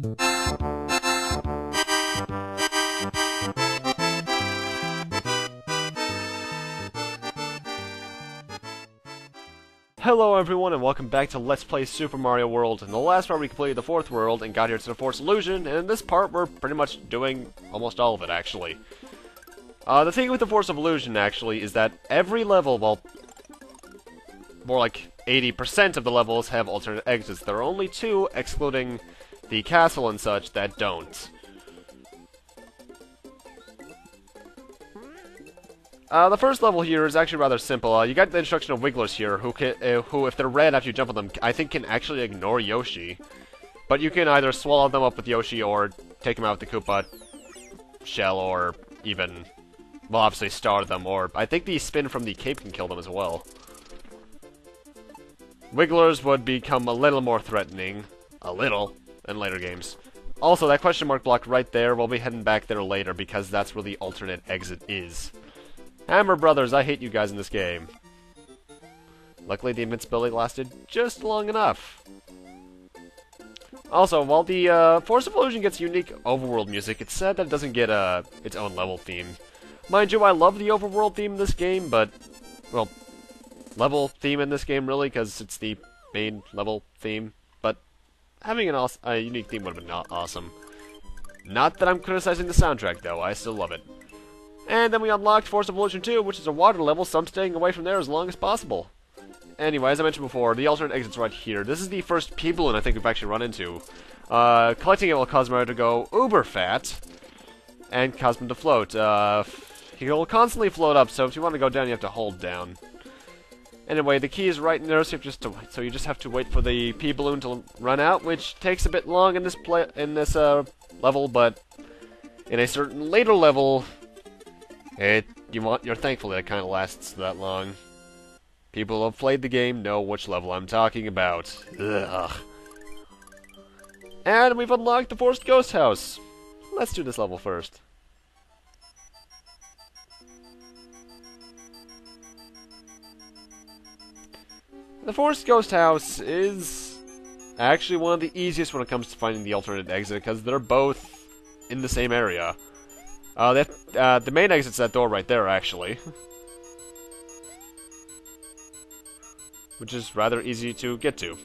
Hello everyone and welcome back to Let's Play Super Mario World. In the last part we completed the 4th world and got here to the Forest Illusion, and in this part we're pretty much doing almost all of it actually. The thing with the Forest of Illusion actually is that every level, well, more like 80% of the levels have alternate exits. There are only 2, excluding the castle and such, that don't. The first level here is actually rather simple. You got the instruction of Wigglers here, who, if they're red after you jump on them, I think can actually ignore Yoshi. But you can either swallow them up with Yoshi, or take them out with the Koopa shell, or even, well, obviously star them, or I think the spin from the cape can kill them as well. Wigglers would become a little more threatening, in later games. Also, that question mark block right there, we'll be heading back there later, because that's where the alternate exit is. Hammer Brothers, I hate you guys in this game. Luckily, the invincibility lasted just long enough. Also, while the Forest of Illusion gets unique overworld music, it's sad that it doesn't get its own level theme. Mind you, I love the overworld theme in this game, but, well, level theme in this game really, because it's the main level theme. But having a unique theme would have been awesome. Not that I'm criticizing the soundtrack, though. I still love it. And then we unlocked Forest of Illusion 2, which is a water level, so I'm staying away from there as long as possible. Anyway, as I mentioned before, the alternate exit's right here. This is the first P-Balloon I think we've actually run into. Collecting it will cause Mario to go uber fat, and cause him to float. He'll constantly float up, so if you want to go down, you have to hold down. Anyway, the key is right in there, so you just have to wait for the P-Balloon to run out, which takes a bit long in this level, but in a certain later level, you're thankful that it kind of lasts that long. People who have played the game know which level I'm talking about. Ugh. And we've unlocked the Forest Ghost House. Let's do this level first. The Forest Ghost House is actually one of the easiest when it comes to finding the alternate exit, because they're both in the same area. The main exit's that door right there, actually. Which is rather easy to get to.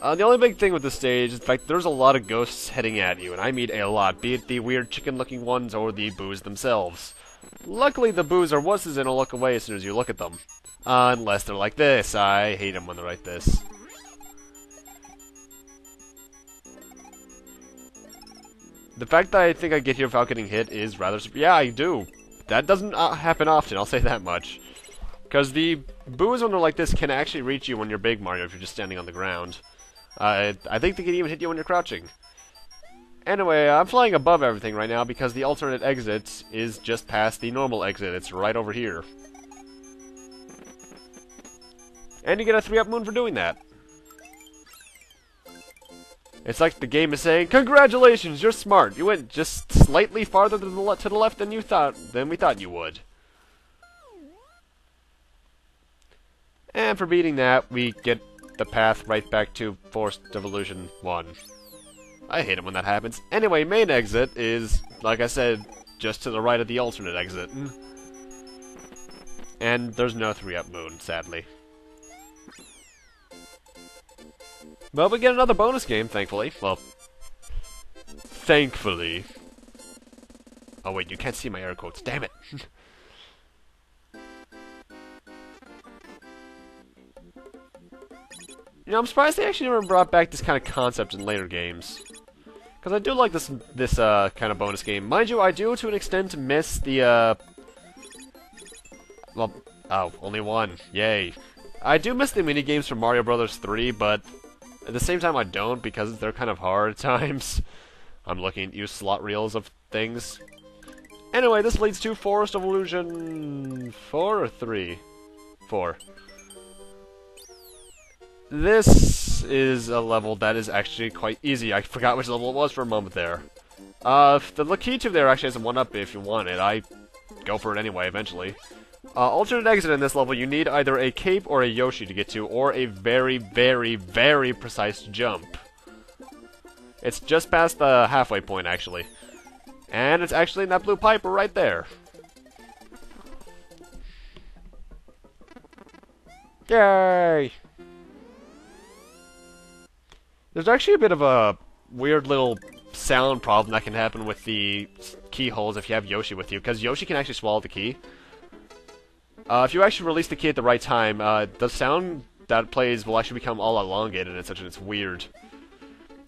The only big thing with this stage is the fact that there's a lot of ghosts heading at you, and I mean a lot, be it the weird chicken-looking ones or the boos themselves. Luckily, the boos are wusses and will look away as soon as you look at them. Unless they're like this. I hate them when they're like this. The fact that I think I get here without getting hit is rather... Yeah, I do. That doesn't happen often, I'll say that much. Because the boos when they're like this can actually reach you when you're Big Mario if you're just standing on the ground. I think they can even hit you when you're crouching. Anyway, I'm flying above everything right now because the alternate exit is just past the normal exit. It's right over here. And you get a 3-up moon for doing that. It's like the game is saying, "Congratulations, you're smart. You went just slightly farther to the left than we thought you would." And for beating that, we get the path right back to Forest of Illusion 1. I hate it when that happens. Anyway, main exit is, like I said, just to the right of the alternate exit. And there's no 3-up moon, sadly. Well, we get another bonus game, thankfully. Well, thankfully. Oh wait, you can't see my air quotes, damn it! You know, I'm surprised they actually never brought back this kind of concept in later games. Because I do like this kind of bonus game. Mind you, I do, to an extent, miss the, well, oh, only one. Yay. I do miss the minigames from Mario Bros. 3, but at the same time I don't, because they're kind of hard at times. I'm looking at you slot reels of things. Anyway, this leads to Forest of Illusion 4 or 3? 4. This is a level that is actually quite easy. I forgot which level it was for a moment there. The key to there actually has a 1-up if you want it. I go for it anyway, eventually. Alternate exit in this level, you need either a cape or a Yoshi to get to, or a very, very, very precise jump. It's just past the halfway point, actually. And it's actually in that blue pipe right there. Yay! There's actually a bit of a weird little sound problem that can happen with the keyholes if you have Yoshi with you, because Yoshi can actually swallow the key. If you actually release the key at the right time, the sound that plays will actually become all elongated and such, and it's weird.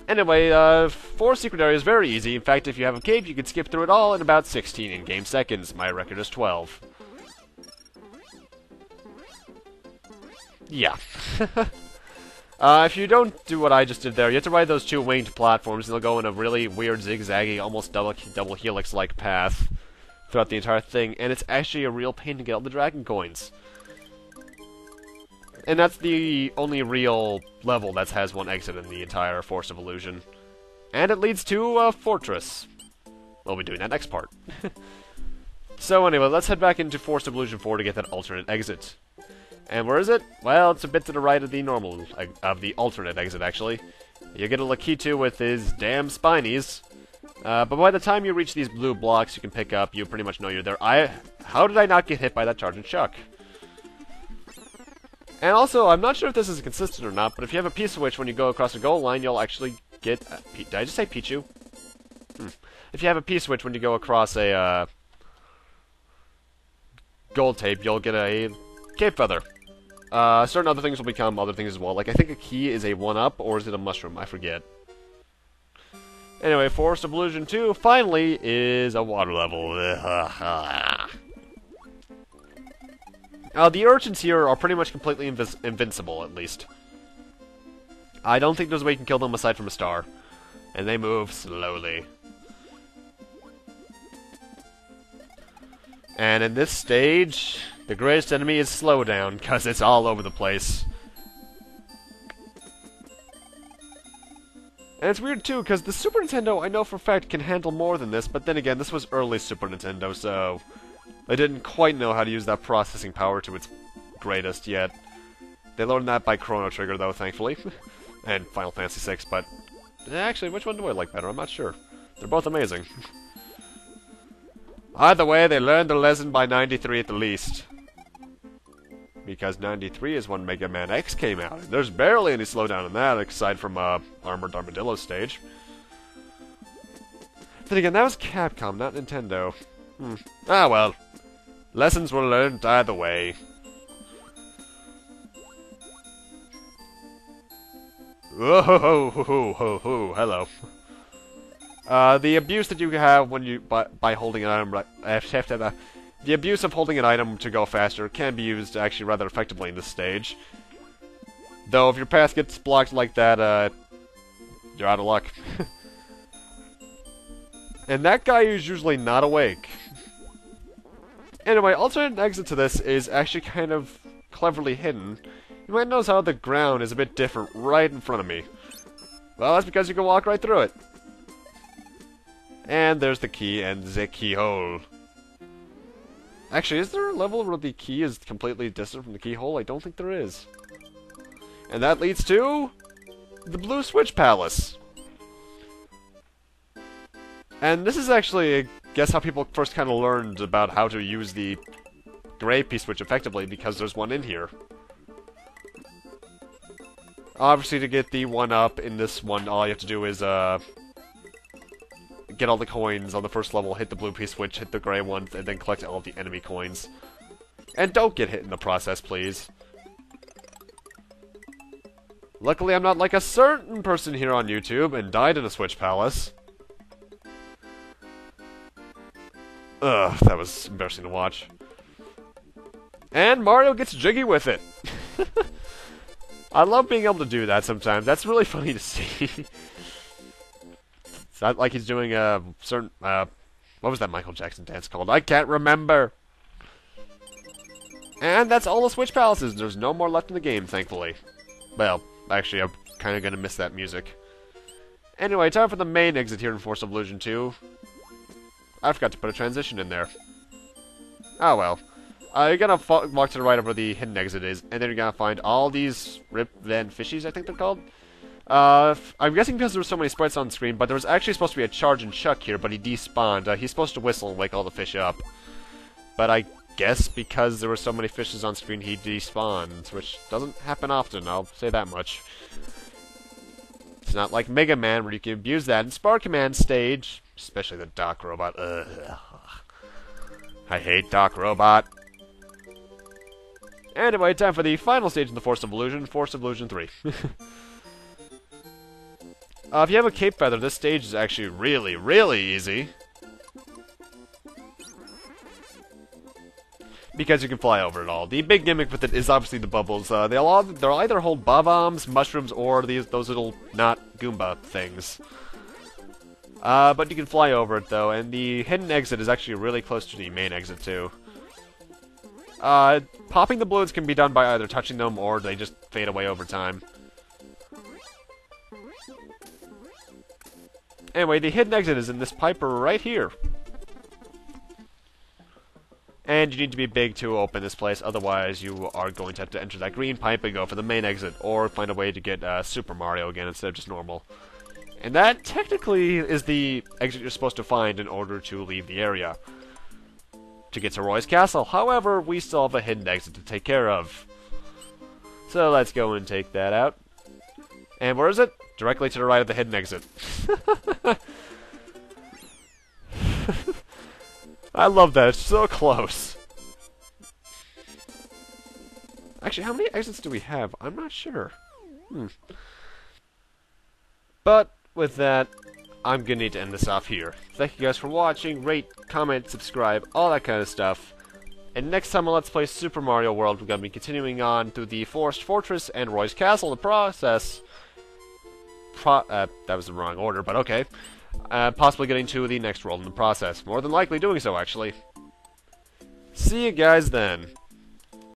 Anyway, 4 secret areas, very easy. In fact, if you have a cave, you can skip through it all in about 16 in-game seconds. My record is 12. Yeah. If you don't do what I just did there, you have to ride those 2 winged platforms, and they'll go in a really weird, zigzaggy, almost double helix-like path throughout the entire thing, and it's actually a real pain to get all the dragon coins. And that's the only real level that has one exit in the entire Forest of Illusion. And it leads to a fortress. We'll be doing that next part. So anyway, let's head back into Forest of Illusion 4 to get that alternate exit. And where is it? Well, it's a bit to the right of the alternate exit, actually. You get a Lakitu with his damn spinies. But by the time you reach these blue blocks you can pick up, you pretty much know you're there. How did I not get hit by that charging Chuck? And also, I'm not sure if this is consistent or not, but if you have a P-switch when you go across the goal line, you'll actually get... did I just say Pichu? If you have a P-switch when you go across a gold tape, you'll get a Cape Feather. Certain other things will become other things as well. Like, I think a key is a 1-up, or is it a mushroom? I forget. Anyway, Forest of Illusion 2, finally, is a water level. The urchins here are pretty much completely invincible, at least. I don't think there's a way you can kill them aside from a star. And they move slowly. And in this stage, the greatest enemy is Slowdown, because it's all over the place. And it's weird too, because the Super Nintendo, I know for a fact, can handle more than this, but then again, this was early Super Nintendo, so they didn't quite know how to use that processing power to its greatest yet. They learned that by Chrono Trigger, though, thankfully. And Final Fantasy VI, but... actually, which one do I like better? I'm not sure. They're both amazing. Either way, they learned their lesson by 93 at the least. Because 93 is when Mega Man X came out. There's barely any slowdown in that, aside from Armored Armadillo stage. Then again, that was Capcom, not Nintendo. Ah well. Lessons were learned either way. Whoa, ho, ho, ho, ho, ho, hello. The abuse that you have when you by holding an item, the abuse of holding an item to go faster can be used actually rather effectively in this stage. Though if your path gets blocked like that, you're out of luck. And that guy is usually not awake. Anyway, alternate exit to this is actually kind of cleverly hidden. You might notice how the ground is a bit different right in front of me. Well, that's because you can walk right through it. And there's the key and the keyhole. Actually, is there a level where the key is completely distant from the keyhole? I don't think there is. And that leads to the Blue Switch Palace. And this is actually, I guess, how people first kind of learned about how to use the gray P-switch effectively, because there's one in here. Obviously, to get the 1-up in this one, all you have to do is, get all the coins on the first level, hit the blue P-switch, hit the gray one, and then collect all of the enemy coins. And don't get hit in the process, please. Luckily, I'm not like a certain person here on YouTube and died in a Switch Palace. Ugh, that was embarrassing to watch. And Mario gets jiggy with it. I love being able to do that sometimes. That's really funny to see. It's not like he's doing a certain, what was that Michael Jackson dance called? I can't remember! And that's all the Switch Palaces. There's no more left in the game, thankfully. Well, actually, I'm kind of going to miss that music. Anyway, time for the main exit here in Forest of Illusion 2. I forgot to put a transition in there. Oh well. You're gonna walk to the right of where the hidden exit is, and then you're gonna find all these Rip Van Fishies, I think they're called. I'm guessing because there were so many sprites on screen, but there was actually supposed to be a Charge and Chuck here, but he despawned. He's supposed to whistle and wake all the fish up. But I guess because there were so many fishes on screen, he despawned, which doesn't happen often, I'll say that much. It's not like Mega Man, where you can abuse that in Spark Command stage, especially the Doc Robot. Ugh. I hate Doc Robot. Anyway, time for the final stage in the Force of Illusion 3. If you have a Cape Feather, this stage is actually really, really easy. Because you can fly over it all. The big gimmick with it is obviously the bubbles. They'll either hold bob-ombs, mushrooms, or those little not Goomba things. But you can fly over it though, and the hidden exit is actually really close to the main exit too. Popping the balloons can be done by either touching them or they just fade away over time. Anyway, the hidden exit is in this pipe right here. And you need to be big to open this place, otherwise you are going to have to enter that green pipe and go for the main exit, or find a way to get Super Mario again instead of just normal. And that technically is the exit you're supposed to find in order to leave the area. To get to Roy's Castle. However, we still have a hidden exit to take care of. So let's go and take that out. And where is it? Directly to the right of the hidden exit. I love that, it's so close. Actually, how many exits do we have? I'm not sure. But, with that, I'm gonna need to end this off here. Thank you guys for watching, rate, comment, subscribe, all that kind of stuff. And next time on Let's Play Super Mario World, we're gonna be continuing on through the Forest Fortress and Roy's Castle in the process. That was the wrong order, but okay. Possibly getting to the next world in the process. More than likely doing so, actually. See you guys then.